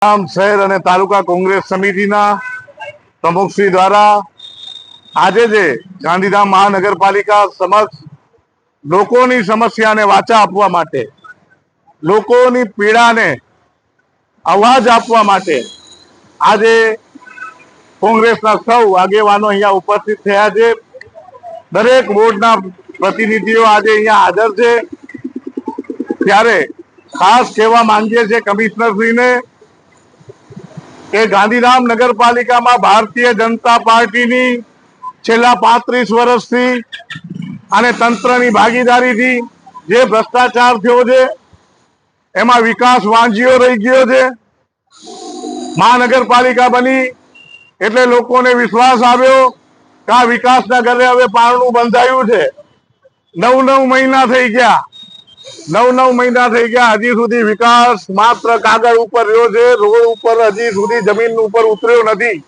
શહેર અને તાલુકા કોંગ્રેસ સમિતિના પ્રમુખશ્રી દ્વારા આજે જે ગાંધીધામ મહાનગરપાલિકા સમક્ષ લોકોની સમસ્યાને વાચા આપવા માટે, લોકોની પીડાને અવાજ આપવા માટે આજે કોંગ્રેસના સૌ આગેવાનો અહીંયા ઉપસ્થિત થયા છે। દરેક વોર્ડના પ્રતિનિધિઓ આજે અહીંયા હાજર છે। ત્યારે ખાસ કહેવા માંગીએ છીએ કમિશનરશ્રીને કે ગાંધીધામ નગરપાલિકામાં ભારતીય જનતા પાર્ટીની છેલ્લા 35 વર્ષથી અને તંત્રની ભાગીદારીથી જે ભ્રષ્ટાચાર થયો છે, એમાં વિકાસ વાંઝિયો રહી ગયો છે। મહાનગરપાલિકા બની એટલે લોકોને વિશ્વાસ આવ્યો કે આ વિકાસના ઘરે હવે પારણું બંધાયું છે। 9 મહિના થઈ ગયા, 9 મહિના થઈ ગયા, હજી સુધી વિકાસ માત્ર કાગળ ઉપર રહ્યો છે, રોડ ઉપર હજી સુધી જમીન ઉપર ઉતર્યો નથી।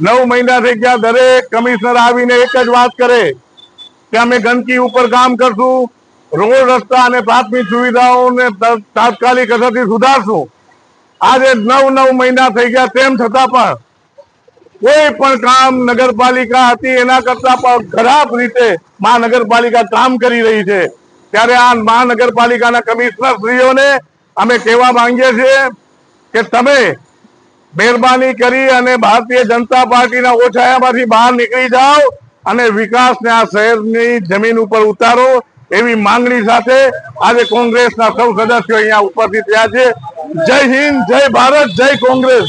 9 મહિના થઈ ગયા, દરેક કમિશનર આવીને એક જ વાત કરે કે અમે ગંદકી ઉપર કામ કરશું, રોડ રસ્તા અને પ્રાથમિક સુવિધાઓને તાત્કાલિક અસરથી સુધારશું। આજે 9 મહિના થઈ ગયા, તેમ છતાં પણ કોઈ પણ કામ નગરપાલિકા હતી એના કરતા પણ ખરાબ રીતે મહાનગરપાલિકા કામ કરી રહી છે। ત્યારે આ મહાનગરપાલિકાના કમિશનરશ્રીઓને અમે કહેવા માંગીએ છીએ કે તમે મહેરબાની કરી અને ભારતીય જનતા પાર્ટીના ઓછાયામાંથી બહાર નીકળી જાઓ અને વિકાસને આ શહેરની જમીન ઉપર ઉતારો, એવી માંગણી સાથે આજે કોંગ્રેસના સૌ સદસ્યો અહીંયા ઉપસ્થિત થયા છે। જય હિન્દ, જય ભારત, જય કોંગ્રેસ।